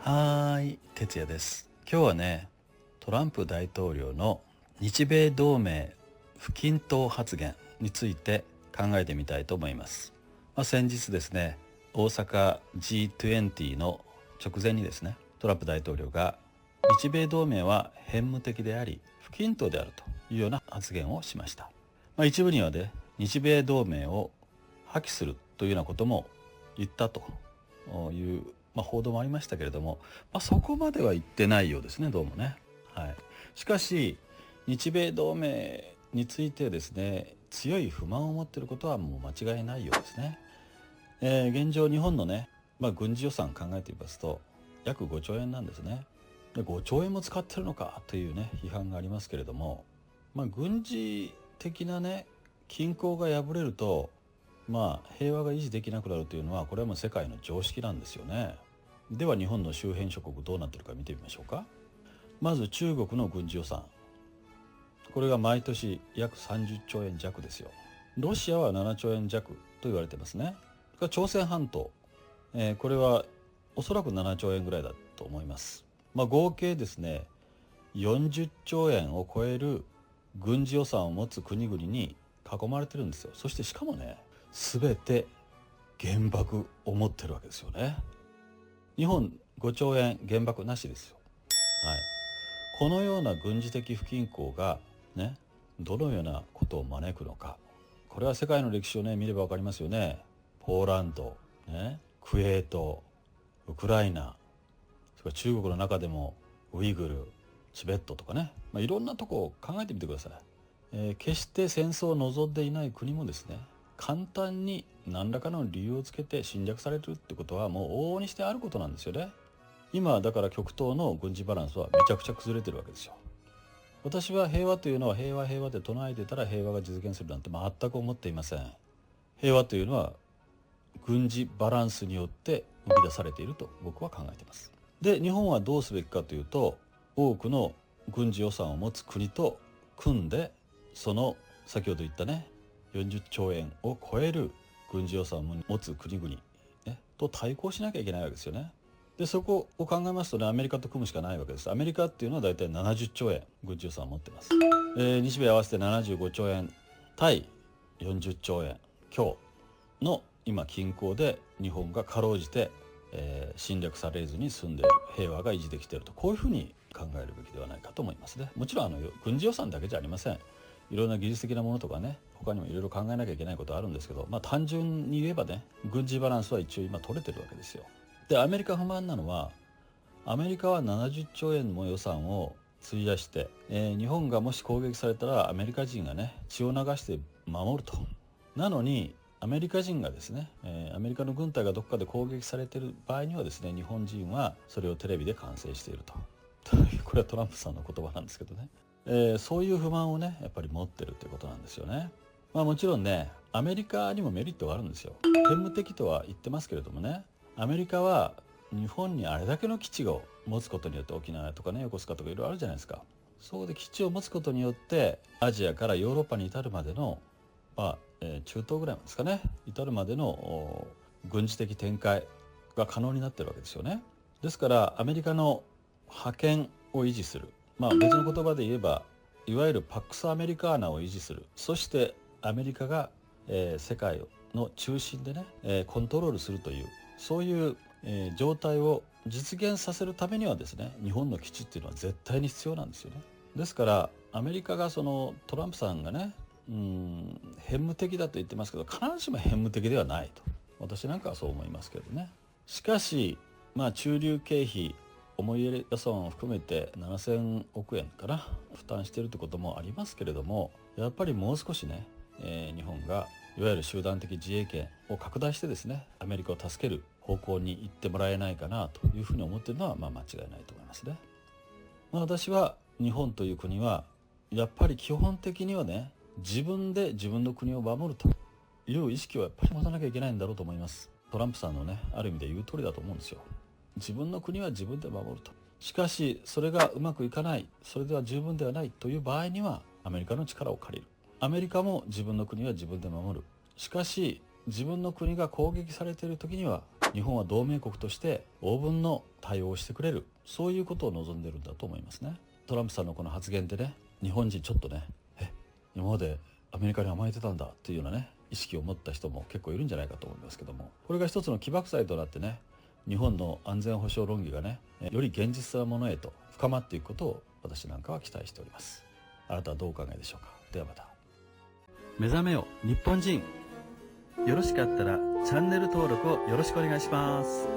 哲也です。今日はね、トランプ大統領の日米同盟不均等発言について考えてみたいと思います。先日ですね、大阪 G20 の直前にですね、トランプ大統領が日米同盟は偏無的であり不均等であるというような発言をしました。一部にはね、日米同盟を破棄するというようなことも言ったという報道もありましたけれども、そこまでは言ってないようですね、どうもね。しかし日米同盟についてですね、強い不満を持っていることはもう間違いないようですね。現状日本のね、軍事予算考えてみますと約5兆円なんですね。で5兆円も使ってるのかというね批判がありますけれども、軍事的なね均衡が破れると平和が維持できなくなるというのは、これはもう世界の常識なんですよね。では日本の周辺諸国どうなっているか見てみましょうか。まず中国の軍事予算、これが毎年約30兆円弱ですよ。ロシアは7兆円弱と言われてますね。朝鮮半島、これはおそらく7兆円ぐらいだと思います。合計ですね40兆円を超える軍事予算を持つ国々に囲まれてるんですよ。そしてしかもね、全て原爆を持ってるわけですよね。日本5兆円原爆なしですよ。このような軍事的不均衡がね、どのようなことを招くのか、これは世界の歴史をね見れば分かりますよね。ポーランド、クウェート、ウクライナ、それから中国の中でもウイグル、チベットとかね、いろんなとこを考えてみてください。決して戦争を望んでいない国もですね、簡単に何らかの理由をつけて侵略されるってことはもう往々にしてあることなんですよね。今だから極東の軍事バランスはめちゃくちゃ崩れてるわけですよ。私は平和というのは平和平和で唱えてたら平和が実現するなんて全く思っていません。平和というのは軍事バランスによって生み出されていると僕は考えています。で、日本はどうすべきかというと、多くの軍事予算を持つ国と組んで、その先ほど言ったね40兆円を超える軍事予算を持つ国々、と対抗しなきゃいけないわけですよね。でそこを考えますとね、アメリカと組むしかないわけです。アメリカっていうのはだいたい70兆円軍事予算を持ってます。日米合わせて75兆円対40兆円強の今均衡で日本がかろうじて、侵略されずに済んでいる、平和が維持できていると、こういうふうに考えるべきではないかと思いますね。もちろん軍事予算だけじゃありません。いろんな技術的なものとかね、他にもいろいろ考えなきゃいけないことはあるんですけど、単純に言えばね、軍事バランスは一応今取れてるわけですよ。でアメリカ不満なのは、アメリカは70兆円も予算を費やして、日本がもし攻撃されたらアメリカ人がね血を流して守ると。なのにアメリカ人がですね、アメリカの軍隊がどこかで攻撃されている場合にはですね、日本人はそれをテレビで観戦しているとこれはトランプさんの言葉なんですけどね、そういう不満をねやっぱり持ってるということなんですよね。もちろんね、アメリカにもメリットがあるんですよ。偏無的とは言ってますけれどもね、アメリカは日本にあれだけの基地を持つことによって、沖縄とかね横須賀とかいろいろあるじゃないですか。そうで基地を持つことによってアジアからヨーロッパに至るまでの、中東ぐらいですかね、至るまでの軍事的展開が可能になってるわけですよね。ですからアメリカの覇権を維持する、別の言葉で言えばいわゆるパックス・アメリカーナを維持する、そしてアメリカが、世界の中心でね、コントロールするという、そういう、状態を実現させるためにはですね、日本の基地っていうのは絶対に必要なんですよね。ですからアメリカがトランプさんがね、偏無的だと言ってますけど、必ずしも偏無的ではないと私なんかはそう思いますけどね。しかし駐留経費、思い入れ予算を含めて7000億円かな負担しているということもありますけれども、やっぱりもう少しね、日本がいわゆる集団的自衛権を拡大してですね、アメリカを助ける方向に行ってもらえないかなというふうに思っているのは間違いないと思いますね。私は日本という国はやっぱり基本的にはね、自分で自分の国を守るという意識をやっぱり持たなきゃいけないんだろうと思います。トランプさんのね、ある意味で言う通りだと思うんですよ。自分の国は自分で守ると。しかしそれがうまくいかない、それでは十分ではないという場合にはアメリカの力を借りる。アメリカも自分の国は自分で守る。しかし自分の国が攻撃されている時には日本は同盟国として応分の対応をしてくれる、そういうことを望んでるんだと思いますね。トランプさんのこの発言でね、日本人ちょっとね、今までアメリカに甘えてたんだというようなね意識を持った人も結構いるんじゃないかと思いますけども、これが一つの起爆剤となってね、日本の安全保障論議がねより現実なものへと深まっていくことを私なんかは期待しております。あなたはどうお考えでしょうか。ではまた。目覚めよ日本人、よろしかったらチャンネル登録をよろしくお願いします。